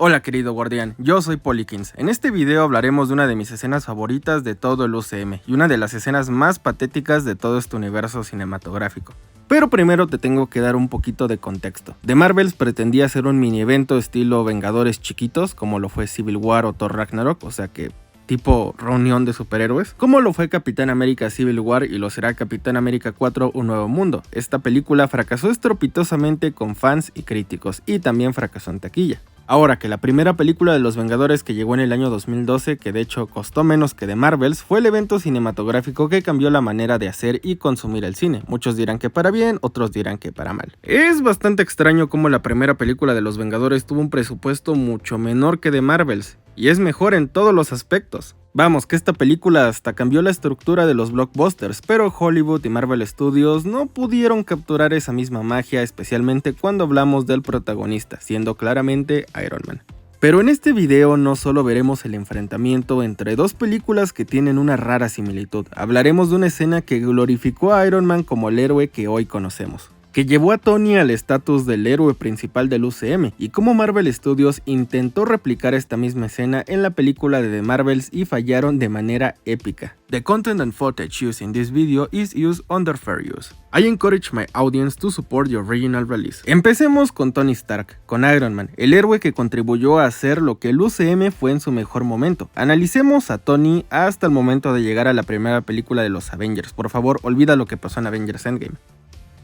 Hola querido guardián, yo soy Polykins. En este video hablaremos de una de mis escenas favoritas de todo el UCM y una de las escenas más patéticas de todo este universo cinematográfico. Pero primero te tengo que dar un poquito de contexto. The Marvels pretendía hacer un mini evento estilo Vengadores chiquitos, como lo fue Civil War o Thor Ragnarok, o sea que tipo reunión de superhéroes, como lo fue Capitán América Civil War y lo será Capitán América 4 Un Nuevo Mundo. Esta película fracasó estrepitosamente con fans y críticos, y también fracasó en taquilla. Ahora que la primera película de los Vengadores que llegó en el año 2012, que de hecho costó menos que The Marvels, fue el evento cinematográfico que cambió la manera de hacer y consumir el cine. Muchos dirán que para bien, otros dirán que para mal. Es bastante extraño cómo la primera película de los Vengadores tuvo un presupuesto mucho menor que The Marvels, y es mejor en todos los aspectos. Vamos, que esta película hasta cambió la estructura de los blockbusters, pero Hollywood y Marvel Studios no pudieron capturar esa misma magia, especialmente cuando hablamos del protagonista, siendo claramente Iron Man. Pero en este video no solo veremos el enfrentamiento entre dos películas que tienen una rara similitud, hablaremos de una escena que glorificó a Iron Man como el héroe que hoy conocemos, que llevó a Tony al estatus del héroe principal del UCM, y cómo Marvel Studios intentó replicar esta misma escena en la película de The Marvels y fallaron de manera épica. The content and footage used in this video is used under fair use. I encourage my audience to support the original release. Empecemos con Tony Stark, con Iron Man, el héroe que contribuyó a hacer lo que el UCM fue en su mejor momento. Analicemos a Tony hasta el momento de llegar a la primera película de los Avengers. Por favor, olvida lo que pasó en Avengers Endgame.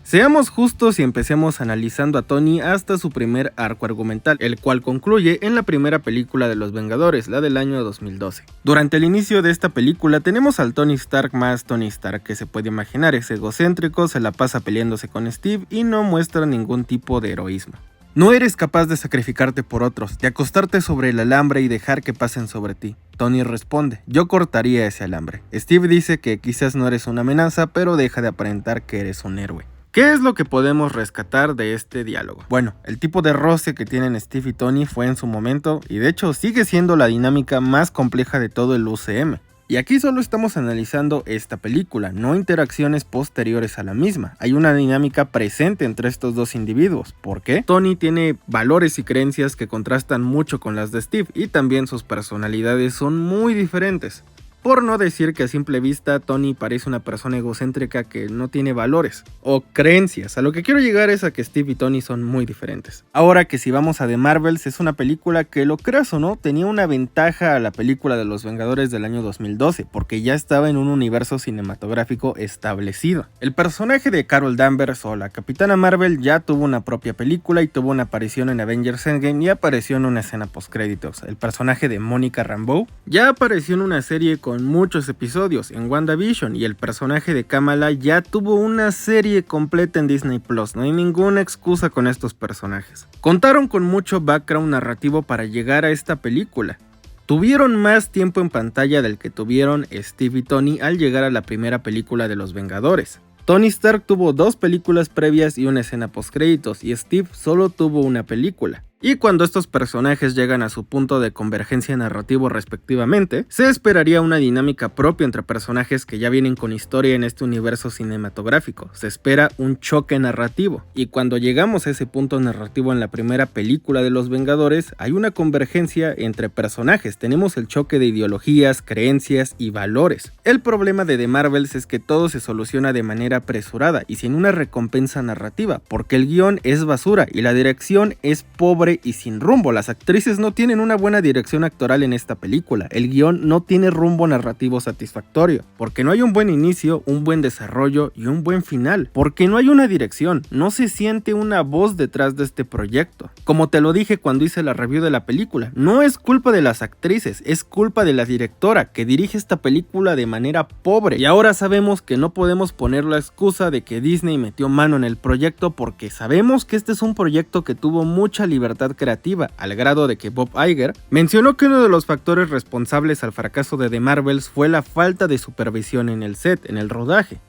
Seamos justos y empecemos analizando a Tony hasta su primer arco argumental, el cual concluye en la primera película de los Vengadores, la del año 2012. Durante el inicio de esta película tenemos al Tony Stark más Tony Stark que se puede imaginar. Es egocéntrico, se la pasa peleándose con Steve y no muestra ningún tipo de heroísmo. No eres capaz de sacrificarte por otros, de acostarte sobre el alambre y dejar que pasen sobre ti. Tony responde, yo cortaría ese alambre. Steve dice que quizás no eres una amenaza, pero deja de aparentar que eres un héroe. ¿Qué es lo que podemos rescatar de este diálogo? Bueno, el tipo de roce que tienen Steve y Tony fue en su momento, y de hecho sigue siendo la dinámica más compleja de todo el UCM. Y aquí solo estamos analizando esta película, no interacciones posteriores a la misma. Hay una dinámica presente entre estos dos individuos. ¿Por qué? Tony tiene valores y creencias que contrastan mucho con las de Steve, y también sus personalidades son muy diferentes. Por no decir que a simple vista Tony parece una persona egocéntrica que no tiene valores o creencias. A lo que quiero llegar es a que Steve y Tony son muy diferentes. Ahora que si vamos a The Marvels, es una película que, lo creas o no, tenía una ventaja a la película de los Vengadores del año 2012, porque ya estaba en un universo cinematográfico establecido. El personaje de Carol Danvers o la Capitana Marvel ya tuvo una propia película y tuvo una aparición en Avengers Endgame y apareció en una escena postcréditos. El personaje de Monica Rambeau ya apareció en una serie con muchos episodios en WandaVision, y el personaje de Kamala ya tuvo una serie completa en Disney Plus. No hay ninguna excusa con estos personajes. Contaron con mucho background narrativo para llegar a esta película. Tuvieron más tiempo en pantalla del que tuvieron Steve y Tony al llegar a la primera película de los Vengadores. Tony Stark tuvo 2 películas previas y una escena postcréditos, y Steve solo tuvo una película. Y cuando estos personajes llegan a su punto de convergencia narrativo respectivamente, se esperaría una dinámica propia entre personajes que ya vienen con historia en este universo cinematográfico. Se espera un choque narrativo, y cuando llegamos a ese punto narrativo en la primera película de los Vengadores, hay una convergencia entre personajes. Tenemos el choque de ideologías, creencias y valores. El problema de The Marvels es que todo se soluciona de manera apresurada y sin una recompensa narrativa, porque el guión es basura y la dirección es pobre y sin rumbo. Las actrices no tienen una buena dirección actoral en esta película. El guión no tiene rumbo narrativo satisfactorio, porque no hay un buen inicio, un buen desarrollo y un buen final, porque no hay una dirección, no se siente una voz detrás de este proyecto. Como te lo dije cuando hice la review de la película, no es culpa de las actrices, es culpa de la directora que dirige esta película de manera pobre. Y ahora sabemos que no podemos poner la excusa de que Disney metió mano en el proyecto, porque sabemos que este es un proyecto que tuvo mucha libertad creativa, al grado de que Bob Iger mencionó que uno de los factores responsables al fracaso de The Marvels fue la falta de supervisión en el set, en el rodaje.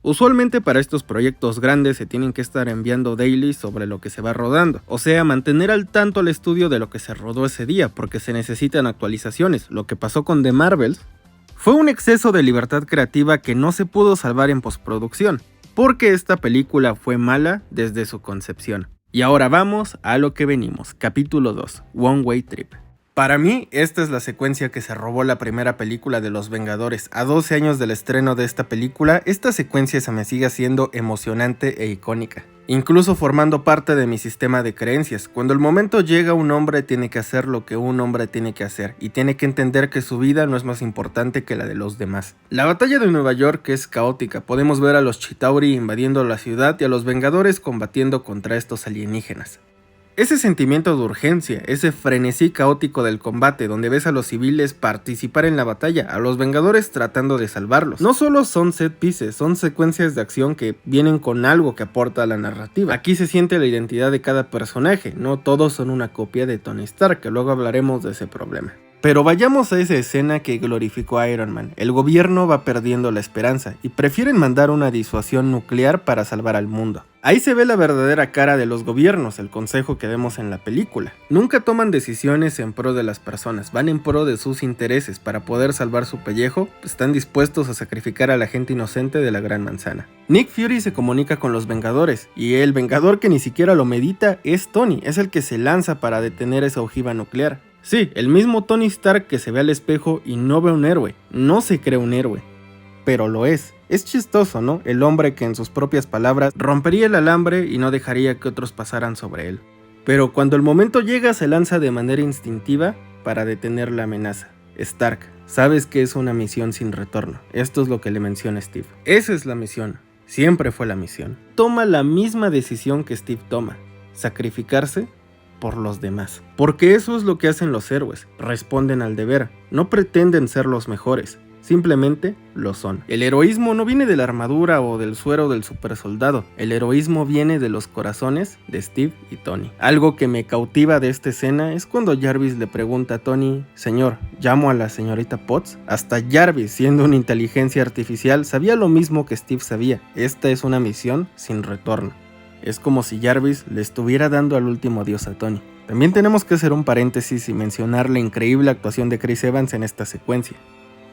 Usualmente para estos proyectos grandes se tienen que estar enviando dailies sobre lo que se va rodando, o sea, mantener al tanto al estudio de lo que se rodó ese día, porque se necesitan actualizaciones. Lo que pasó con The Marvels fue un exceso de libertad creativa que no se pudo salvar en postproducción, porque esta película fue mala desde su concepción. Y ahora vamos a lo que venimos, capítulo 2, One Way Trip. Para mí, esta es la secuencia que se robó la primera película de Los Vengadores. A 12 años del estreno de esta película, esta secuencia se me sigue haciendo emocionante e icónica. Incluso formando parte de mi sistema de creencias. Cuando el momento llega, un hombre tiene que hacer lo que un hombre tiene que hacer y tiene que entender que su vida no es más importante que la de los demás. La batalla de Nueva York es caótica. Podemos ver a los Chitauri invadiendo la ciudad y a los Vengadores combatiendo contra estos alienígenas. Ese sentimiento de urgencia, ese frenesí caótico del combate donde ves a los civiles participar en la batalla, a los Vengadores tratando de salvarlos. No solo son set pieces, son secuencias de acción que vienen con algo que aporta a la narrativa. Aquí se siente la identidad de cada personaje, no todos son una copia de Tony Stark, que luego hablaremos de ese problema. Pero vayamos a esa escena que glorificó a Iron Man. El gobierno va perdiendo la esperanza y prefieren mandar una disuasión nuclear para salvar al mundo. Ahí se ve la verdadera cara de los gobiernos, el consejo que vemos en la película. Nunca toman decisiones en pro de las personas, van en pro de sus intereses. Para poder salvar su pellejo, están dispuestos a sacrificar a la gente inocente de la Gran Manzana. Nick Fury se comunica con los Vengadores, y el Vengador que ni siquiera lo medita es Tony, es el que se lanza para detener esa ojiva nuclear. Sí, el mismo Tony Stark que se ve al espejo y no ve un héroe, no se cree un héroe, pero lo es. Es chistoso, ¿no? El hombre que en sus propias palabras rompería el alambre y no dejaría que otros pasaran sobre él. Pero cuando el momento llega se lanza de manera instintiva para detener la amenaza. Stark, sabes que es una misión sin retorno. Esto es lo que le menciona Steve. Esa es la misión, siempre fue la misión. Toma la misma decisión que Steve toma, sacrificarse por los demás. Porque eso es lo que hacen los héroes, responden al deber, no pretenden ser los mejores, simplemente lo son. El heroísmo no viene de la armadura o del suero del supersoldado, el heroísmo viene de los corazones de Steve y Tony. Algo que me cautiva de esta escena es cuando Jarvis le pregunta a Tony, señor, ¿llamo a la señorita Potts? Hasta Jarvis, siendo una inteligencia artificial, sabía lo mismo que Steve sabía, esta es una misión sin retorno. Es como si Jarvis le estuviera dando al último adiós a Tony. También tenemos que hacer un paréntesis y mencionar la increíble actuación de Chris Evans en esta secuencia.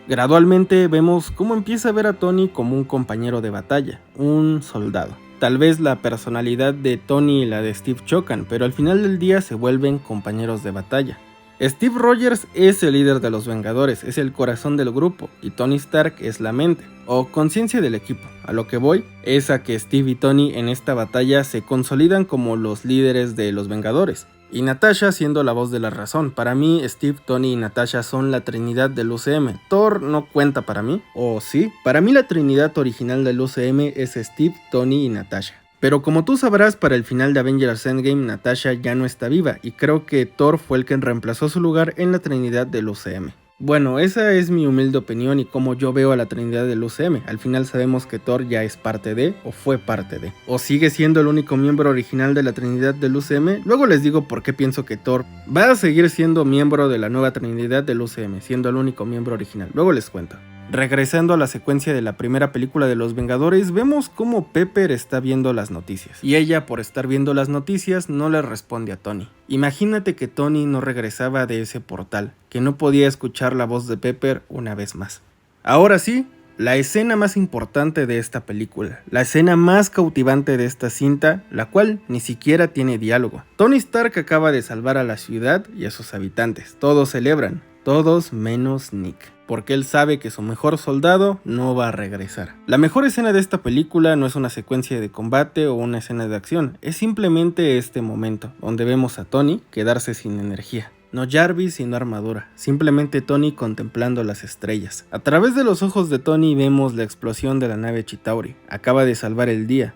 Gradualmente vemos cómo empieza a ver a Tony como un compañero de batalla, un soldado. Tal vez la personalidad de Tony y la de Steve chocan, pero al final del día se vuelven compañeros de batalla. Steve Rogers es el líder de los Vengadores, es el corazón del grupo, y Tony Stark es la mente, o conciencia del equipo. A lo que voy es a que Steve y Tony en esta batalla se consolidan como los líderes de los Vengadores. Y Natasha siendo la voz de la razón. Para mí, Steve, Tony y Natasha son la trinidad del UCM. Thor no cuenta para mí, ¿o sí? Para mí la trinidad original del UCM es Steve, Tony y Natasha. Pero como tú sabrás, para el final de Avengers Endgame, Natasha ya no está viva, y creo que Thor fue el que reemplazó su lugar en la trinidad del UCM. Bueno, esa es mi humilde opinión y cómo yo veo a la trinidad del UCM. Al final sabemos que Thor ya es parte de, o fue parte de, o sigue siendo el único miembro original de la trinidad del UCM. Luego les digo por qué pienso que Thor va a seguir siendo miembro de la nueva trinidad del UCM, siendo el único miembro original. Luego les cuento. Regresando a la secuencia de la primera película de los Vengadores, vemos cómo Pepper está viendo las noticias. Y ella, por estar viendo las noticias, no le responde a Tony. Imagínate que Tony no regresaba de ese portal, que no podía escuchar la voz de Pepper una vez más. Ahora sí, la escena más importante de esta película, la escena más cautivante de esta cinta, la cual ni siquiera tiene diálogo. Tony Stark acaba de salvar a la ciudad y a sus habitantes. Todos celebran, todos menos Nick, porque él sabe que su mejor soldado no va a regresar. La mejor escena de esta película no es una secuencia de combate o una escena de acción, es simplemente este momento, donde vemos a Tony quedarse sin energía. No Jarvis sino armadura, simplemente Tony contemplando las estrellas. A través de los ojos de Tony vemos la explosión de la nave Chitauri. Acaba de salvar el día,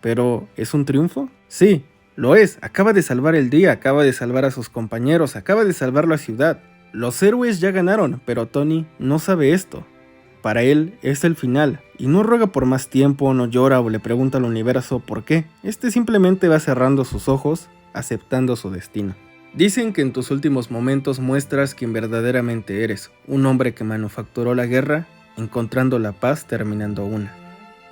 pero ¿es un triunfo? Sí, lo es, acaba de salvar el día, acaba de salvar a sus compañeros, acaba de salvar la ciudad. Los héroes ya ganaron, pero Tony no sabe esto. Para él es el final, y no ruega por más tiempo, no llora o le pregunta al universo por qué. Este simplemente va cerrando sus ojos, aceptando su destino. Dicen que en tus últimos momentos muestras quién verdaderamente eres, un hombre que manufacturó la guerra, encontrando la paz terminando una.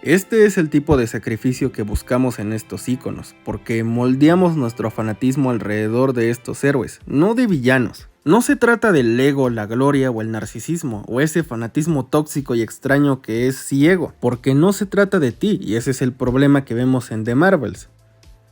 Este es el tipo de sacrificio que buscamos en estos íconos, porque moldeamos nuestro fanatismo alrededor de estos héroes, no de villanos. No se trata del ego, la gloria o el narcisismo, o ese fanatismo tóxico y extraño que es ciego, porque no se trata de ti, y ese es el problema que vemos en The Marvels.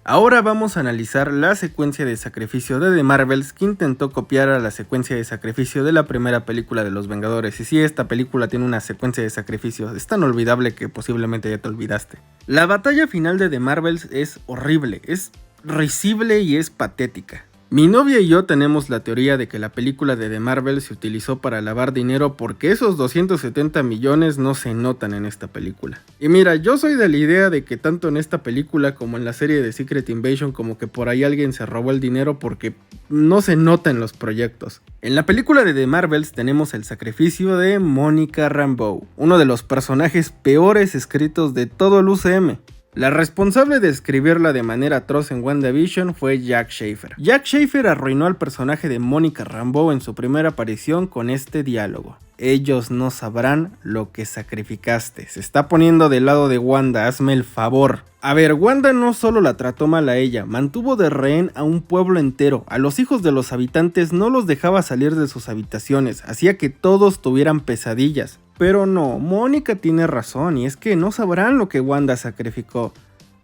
Ahora vamos a analizar la secuencia de sacrificio de The Marvels que intentó copiar a la secuencia de sacrificio de la primera película de los Vengadores. Y sí, esta película tiene una secuencia de sacrificio, es tan olvidable que posiblemente ya te olvidaste. La batalla final de The Marvels es horrible, es risible y es patética. Mi novia y yo tenemos la teoría de que la película de The Marvels se utilizó para lavar dinero porque esos 270 millones no se notan en esta película. Y mira, yo soy de la idea de que tanto en esta película como en la serie de Secret Invasion como que por ahí alguien se robó el dinero porque no se nota en los proyectos. En la película de The Marvels tenemos el sacrificio de Monica Rambeau, uno de los personajes peores escritos de todo el UCM. La responsable de escribirla de manera atroz en WandaVision fue Jac Schaeffer. Jac Schaeffer arruinó al personaje de Monica Rambeau en su primera aparición con este diálogo: ellos no sabrán lo que sacrificaste. Se está poniendo del lado de Wanda, hazme el favor. A ver, Wanda no solo la trató mal a ella, mantuvo de rehén a un pueblo entero. A los hijos de los habitantes no los dejaba salir de sus habitaciones, hacía que todos tuvieran pesadillas. Pero no, Mónica tiene razón, y es que no sabrán lo que Wanda sacrificó.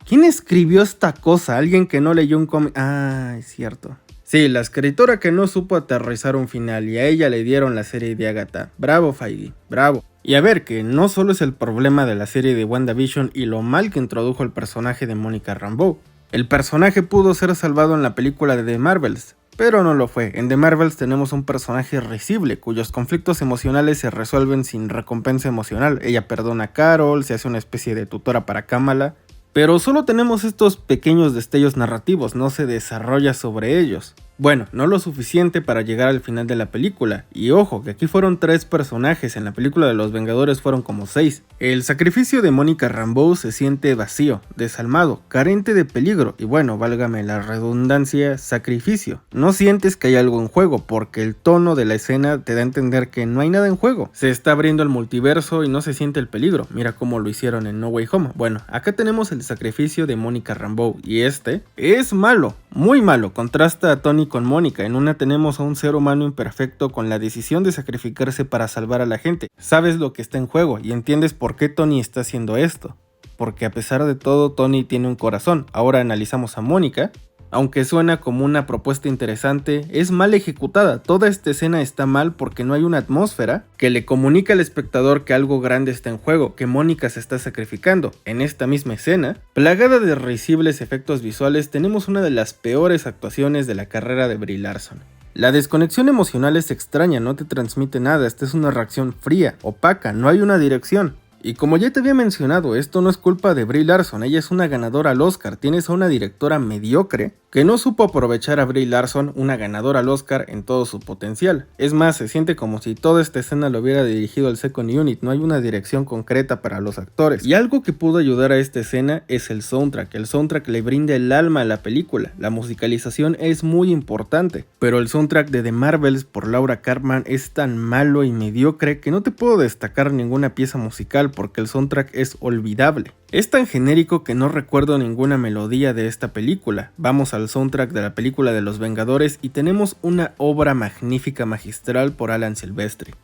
¿Quién escribió esta cosa? ¿Alguien que no leyó un cómic? Ah, es cierto. Sí, la escritora que no supo aterrizar un final, y a ella le dieron la serie de Agatha. Bravo, Feige, bravo. Y a ver, que no solo es el problema de la serie de WandaVision y lo mal que introdujo el personaje de Monica Rambeau. El personaje pudo ser salvado en la película de The Marvels, pero no lo fue. En The Marvels tenemos un personaje risible, cuyos conflictos emocionales se resuelven sin recompensa emocional. Ella perdona a Carol, se hace una especie de tutora para Kamala, pero solo tenemos estos pequeños destellos narrativos, no se desarrolla sobre ellos. Bueno, no lo suficiente para llegar al final de la película, y ojo, que aquí fueron 3 personajes, en la película de los Vengadores fueron como 6. El sacrificio de Monica Rambeau se siente vacío, desalmado, carente de peligro, y bueno, válgame la redundancia, sacrificio. No sientes que hay algo en juego, porque el tono de la escena te da a entender que no hay nada en juego. Se está abriendo el multiverso y no se siente el peligro, mira cómo lo hicieron en No Way Home. Bueno, acá tenemos el sacrificio de Monica Rambeau, y este es malo, muy malo, contrasta a Tony con Mónica. En una tenemos a un ser humano imperfecto con la decisión de sacrificarse para salvar a la gente. Sabes lo que está en juego y entiendes por qué Tony está haciendo esto. Porque a pesar de todo, Tony tiene un corazón. Ahora analizamos a Mónica. Aunque suena como una propuesta interesante, es mal ejecutada. Toda esta escena está mal porque no hay una atmósfera que le comunique al espectador que algo grande está en juego, que Mónica se está sacrificando. En esta misma escena, plagada de risibles efectos visuales, tenemos una de las peores actuaciones de la carrera de Brie Larson. La desconexión emocional es extraña, no te transmite nada, esta es una reacción fría, opaca, no hay una dirección. Y como ya te había mencionado, esto no es culpa de Brie Larson, ella es una ganadora al Oscar, tienes a una directora mediocre que no supo aprovechar a Brie Larson, una ganadora al Oscar, en todo su potencial. Es más, se siente como si toda esta escena lo hubiera dirigido el second unit, no hay una dirección concreta para los actores. Y algo que pudo ayudar a esta escena es el soundtrack le brinda el alma a la película, la musicalización es muy importante, pero el soundtrack de The Marvels por Laura Karpman es tan malo y mediocre que no te puedo destacar ninguna pieza musical porque el soundtrack es olvidable. Es tan genérico que no recuerdo ninguna melodía de esta película. Vamos al soundtrack de la película de los Vengadores y tenemos una obra magnífica magistral por Alan Silvestri.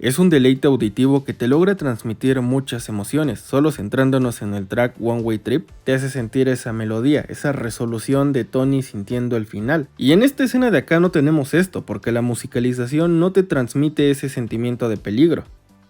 Es un deleite auditivo que te logra transmitir muchas emociones, solo centrándonos en el track One Way Trip, te hace sentir esa melodía, esa resolución de Tony sintiendo el final. Y en esta escena de acá no tenemos esto, porque la musicalización no te transmite ese sentimiento de peligro.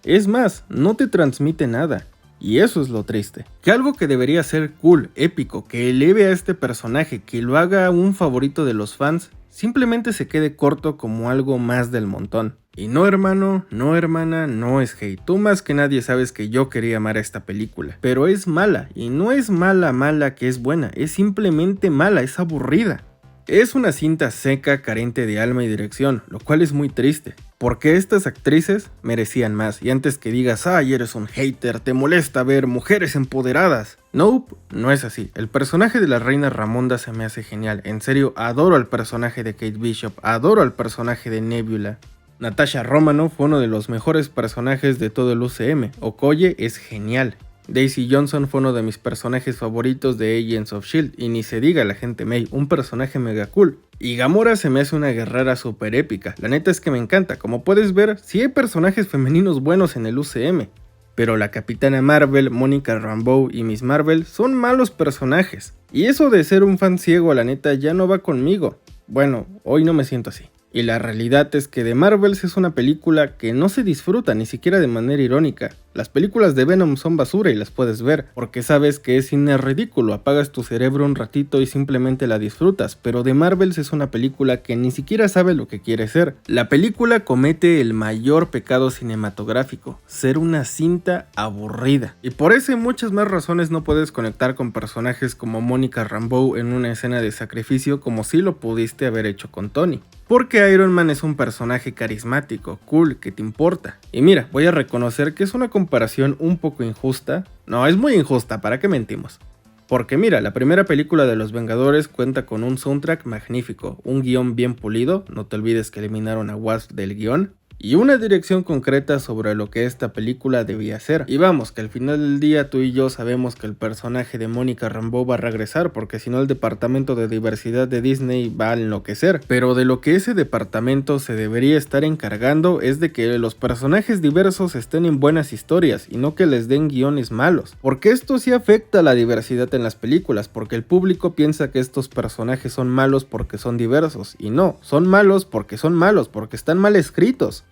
Es más, no te transmite nada. Y eso es lo triste. Que algo que debería ser cool, épico, que eleve a este personaje, que lo haga un favorito de los fans, simplemente se quede corto como algo más del montón. Y no hermano, no hermana, no es hate. Tú más que nadie sabes que yo quería amar a esta película. Pero es mala, y no es mala que es buena, es simplemente mala, es aburrida. Es una cinta seca, carente de alma y dirección, lo cual es muy triste, porque estas actrices merecían más, y antes que digas, ay eres un hater, te molesta ver mujeres empoderadas. Nope, no es así, el personaje de la reina Ramonda se me hace genial, en serio adoro al personaje de Kate Bishop, adoro al personaje de Nebula. Natasha Romanoff fue uno de los mejores personajes de todo el UCM, Okoye es genial. Daisy Johnson fue uno de mis personajes favoritos de Agents of S.H.I.E.L.D. y ni se diga la gente May, un personaje mega cool. Y Gamora se me hace una guerrera super épica, la neta es que me encanta, como puedes ver, sí hay personajes femeninos buenos en el UCM. Pero la Capitana Marvel, Mónica Rambeau y Miss Marvel son malos personajes. Y eso de ser un fan ciego, la neta, ya no va conmigo. Bueno, hoy no me siento así. Y la realidad es que The Marvels es una película que no se disfruta ni siquiera de manera irónica. Las películas de Venom son basura y las puedes ver, porque sabes que es cine ridículo, apagas tu cerebro un ratito y simplemente la disfrutas, pero The Marvels es una película que ni siquiera sabe lo que quiere ser. La película comete el mayor pecado cinematográfico, ser una cinta aburrida. Y por eso y muchas más razones no puedes conectar con personajes como Mónica Rambeau en una escena de sacrificio como si lo pudiste haber hecho con Tony. Porque Iron Man es un personaje carismático, cool, que te importa. Y mira, voy a reconocer que es una comparación un poco injusta. No, es muy injusta, ¿para qué mentimos? Porque mira, la primera película de los Vengadores cuenta con un soundtrack magnífico, un guión bien pulido, no te olvides que eliminaron a Wasp del guión, y una dirección concreta sobre lo que esta película debía ser. Y vamos, que al final del día tú y yo sabemos que el personaje de Mónica Rambeau va a regresar, porque si no el departamento de diversidad de Disney va a enloquecer. Pero de lo que ese departamento se debería estar encargando es de que los personajes diversos estén en buenas historias y no que les den guiones malos. Porque esto sí afecta a la diversidad en las películas, porque el público piensa que estos personajes son malos porque son diversos, y no, son malos, porque están mal escritos.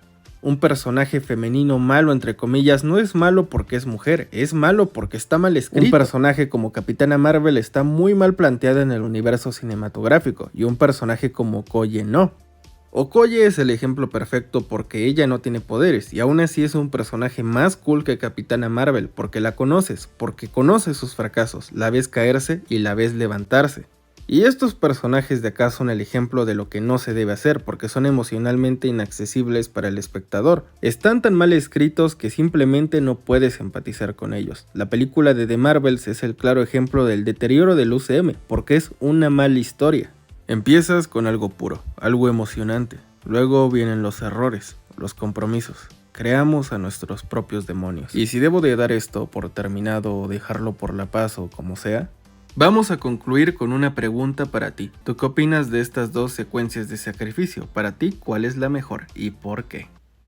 Un personaje femenino malo entre comillas no es malo porque es mujer, es malo porque está mal escrito. Un personaje como Capitana Marvel está muy mal planteado en el universo cinematográfico y un personaje como Okoye no. Okoye es el ejemplo perfecto porque ella no tiene poderes y aún así es un personaje más cool que Capitana Marvel porque la conoces, porque conoces sus fracasos, la ves caerse y la ves levantarse. Y estos personajes de acá son el ejemplo de lo que no se debe hacer porque son emocionalmente inaccesibles para el espectador. Están tan mal escritos que simplemente no puedes empatizar con ellos. La película de The Marvels es el claro ejemplo del deterioro del UCM porque es una mala historia. Empiezas con algo puro, algo emocionante. Luego vienen los errores, los compromisos. Creamos a nuestros propios demonios. Y si debo de dar esto por terminado o dejarlo por la paz o como sea, vamos a concluir con una pregunta para ti. ¿Tú qué opinas de estas dos secuencias de sacrificio? Para ti, ¿cuál es la mejor y por qué?